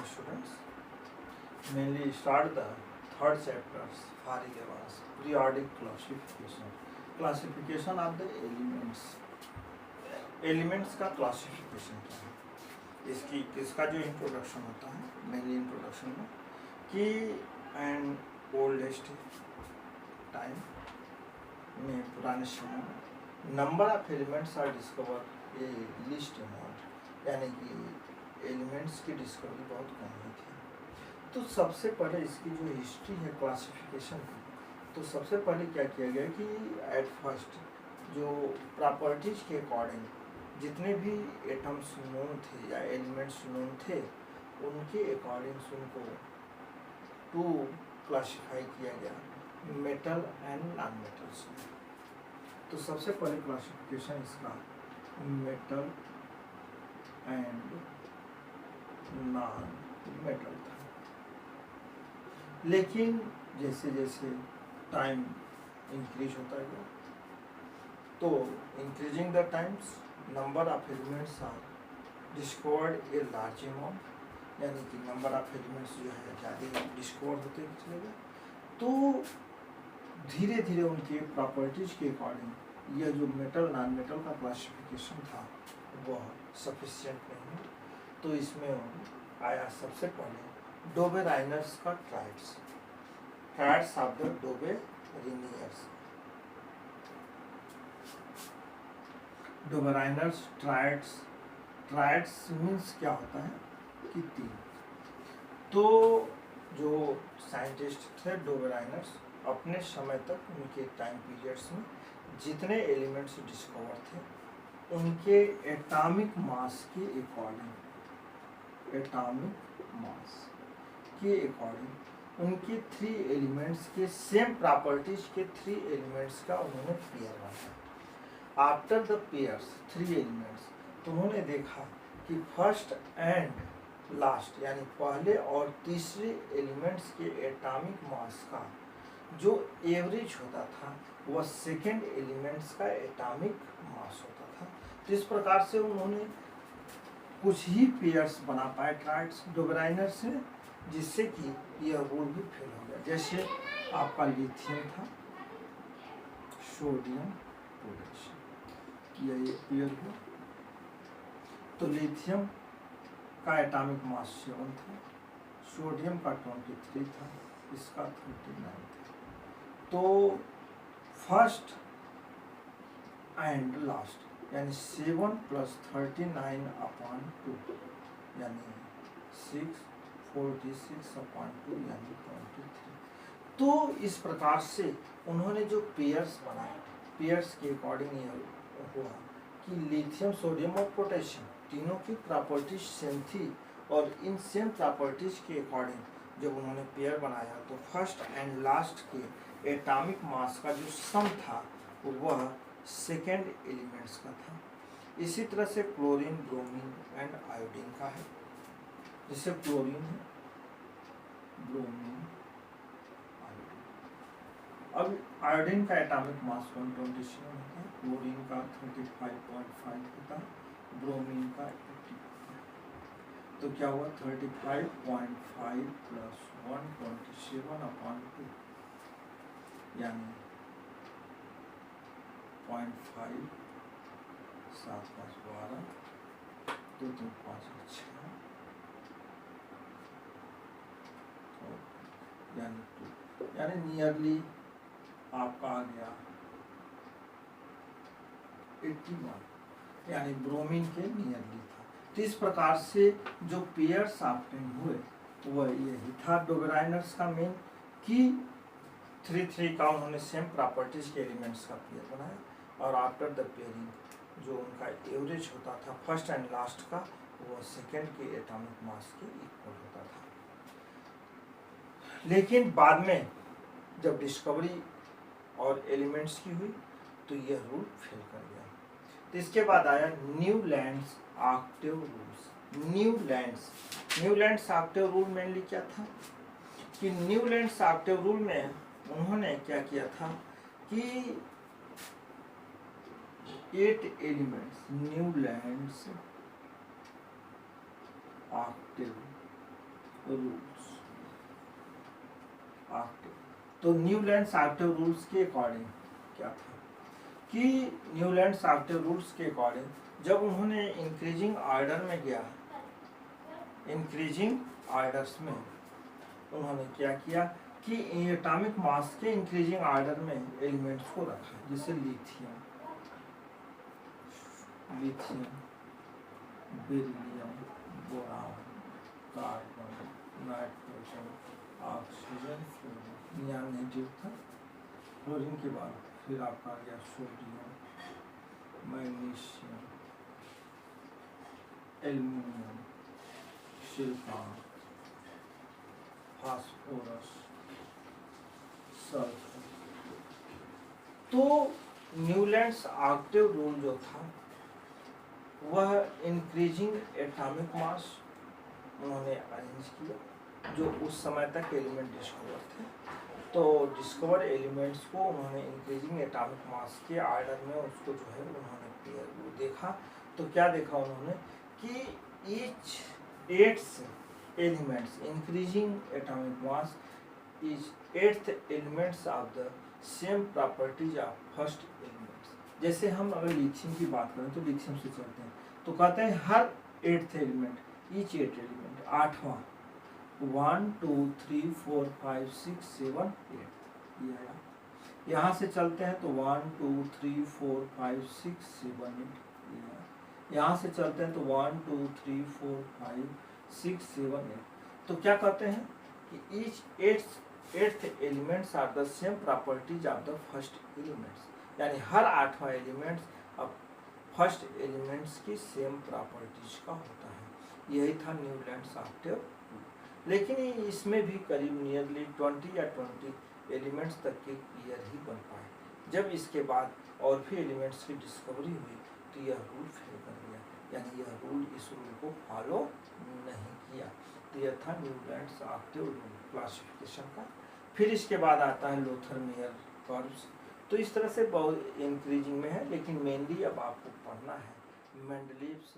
morning, students. Mainly start the third chapters for relevance, periodic classification. Classification of the elements. Elements का classification क्या है, इसका जो introduction होता है, मेनली इंट्रोडक्शन में कि एंड ओल्डेस्ट टाइम में, पुराने समय में number of elements are discover ये लिस्ट अमाउंट, यानी कि एलिमेंट्स की डिस्कवरी बहुत कम हुई थी। तो सबसे पहले इसकी जो हिस्ट्री है क्लासिफिकेशन की, तो सबसे पहले क्या किया गया कि एट फर्स्ट जो प्रॉपर्टीज के अकॉर्डिंग जितने भी एटम्स नोन थे या एलिमेंट्स नोन थे, उनके अकॉर्डिंग उनको टू क्लासिफाई किया गया मेटल एंड नॉन मेटल्स में। तो सबसे पहले क्लासिफिकेशन इसका मेटल एंड नॉन मेटल था। लेकिन जैसे जैसे टाइम इंक्रीज होता गया, तो increasing the times number of elements are discovered a large amount, यानी कि नंबर ऑफ एलिमेंट्स जो है ज़्यादा डिस्कवर होते चले गए। तो धीरे धीरे उनके प्रॉपर्टीज के अकॉर्डिंग यह जो मेटल नॉन मेटल का क्लासिफिकेशन था वह सफिशिएंट नहीं है। तो इसमें आया सबसे पहले डोबेराइनर्स का triads of the Dobereiners. Dobereiner's triads means क्या होता है कि 3। तो जो साइंटिस्ट थे डोबेराइनर्स, अपने समय तक उनके टाइम पीरियड्स में जितने एलिमेंट्स डिस्कवर थे उनके एटॉमिक मास के अकॉर्डिंग, उनके 3 एलिमेंट्स के सेम प्रॉपर्टीज के 3 एलिमेंट्स का उन्होंने पेयर बनाया। आफ्टर द पेयर्स 3 एलिमेंट्स, तो उन्होंने देखा कि फर्स्ट एंड लास्ट, यानी पहले और तीसरे एलिमेंट्स के एटॉमिक मास का जो एवरेज होता था वह सेकेंड एलिमेंट्स का एटॉमिक मास होता था। तो इस प्रकार से उन्होंने कुछ ही पेयर्स बना पाए ट्राइड्स डोबेराइनर से, जिससे कि यह रूल भी फेल हो गया। जैसे आपका लिथियम था, सोडियम, पोटेशियम, ये पेयर हुआ। तो लिथियम का एटॉमिक मास 7 था, सोडियम का 23 था, इसका 39 था। तो फर्स्ट एंड लास्ट यानी 7 + 39/2 यानी 646/2 यानी 23। तो इस प्रकार से उन्होंने जो पेयर्स बनाए, पेयर्स के अकॉर्डिंग यह हुआ कि लिथियम, सोडियम और पोटेशियम तीनों की प्रॉपर्टीज सेम थी, और इन सेम प्रॉपर्टीज के अकॉर्डिंग जब उन्होंने पेयर बनाया तो फर्स्ट एंड लास्ट के एटॉमिक मास का जो सम था वह सेकेंड एलिमेंट्स का था। इसी तरह से क्लोरीन, ब्रोमीन एंड आयोडीन का है। जैसे क्लोरीन है, ब्रोमीन, आयोडीन। अब आयोडीन का एटॉमिक मास 127 होता है, क्लोरीन का 35.5 होता है, ब्रोमीन का 80। तो क्या हुआ 35.5 + 127/2 यानी 0.5, 7 × 5 = 12, 2 × 3 = 5 × 6 यानी नियरली आपका आ गया 81, यानी ब्रोमीन के नियरली था। तो इस प्रकार से जो पेयर्स ऑब्टेन हुए वह यही था डोबेराइनर्स का मेन, कि 3 का उन्होंने सेम प्रॉपर्टीज के एलिमेंट्स का पेयर बनाया, और आफ्टर द पेयरिंग जो उनका एवरेज होता था फर्स्ट एंड लास्ट का, वो सेकेंड के एटॉमिक मास के इक्वल होता था। लेकिन बाद में जब डिस्कवरी और एलिमेंट्स की हुई तो यह रूल फेल कर गया। तो इसके बाद आया Newlands Octave rules. Newlands Octave rule mainly क्या था कि न्यूलैंड्स ऑक्टेव रूल में उन्होंने क्या किया था कि 8 elements Newlands Octave rules Octave. तो न्यूलैंड्स ऑक्टेव रूल्स के अकॉर्डिंग क्या था कि न्यूलैंड्स ऑक्टेव रूल्स के अकॉर्डिंग जब उन्होंने इंक्रीजिंग ऑर्डर में गया, इंक्रीजिंग ऑर्डर्स में उन्होंने क्या किया कि एटॉमिक मास के इंक्रीजिंग ऑर्डर में एलिमेंट्स को रखा, जैसे lithium, beryllium, boron, carbon, nitrogen, oxygen, fluorine. यहाँ नेगेटिव था, फ्लोरीन के बाद फिर आपका आ गया sodium, magnesium, aluminium, silicon, phosphorus, sulphur. तो न्यूलैंड्स ऑक्टेव रूल जो था वह इंक्रीजिंग एटॉमिक मास उन्होंने अरेंज किया, जो उस समय तक एलिमेंट डिस्कवर थे। तो डिस्कवर एलिमेंट्स को उन्होंने इंक्रीजिंग एटॉमिक मास के ऑर्डर में उसको जो है उन्होंने देखा। तो क्या देखा उन्होंने कि each eighth elements increasing atomic mass is eighth elements of the same properties of first elements. जैसे हम अगर लिथियम की बात करें तो लिथियम से चलते हैं, तो कहते हैं हर eighth element, each eight element, आठवां, 1 2 3 4 5 6 7 8, यहाँ से चलते हैं तो 1 2 3 4 5 6 7 8, यहाँ से चलते हैं तो 1 2 3 4 5 6 7 8। तो क्या कहते हैं कि each eighth elements are the same properties of the first elements, यानी हर आठवां एलिमेंट्स अब फर्स्ट एलिमेंट्स की सेम प्रॉपर्टीज का होता है। यही था न्यूलैंड्स ऑक्टेव। लेकिन इसमें भी करीब नियरली 20 या 20 एलिमेंट्स तक के ईयर ही बन पाए। जब इसके बाद और भी एलिमेंट्स की डिस्कवरी हुई तो यह रूल फेल कर गया, यानी यह रूल इस रूल को फॉलो नहीं किया। तो यह था न्यूलैंड्स ऑक्टेव रूल क्लासिफिकेशन का। फिर इसके बाद आता है लोथर-मेयर कर्व्स। तो इस तरह से बहुत इंक्रीजिंग में है, लेकिन मेनली अब आपको पढ़ना है मेंडलीव्स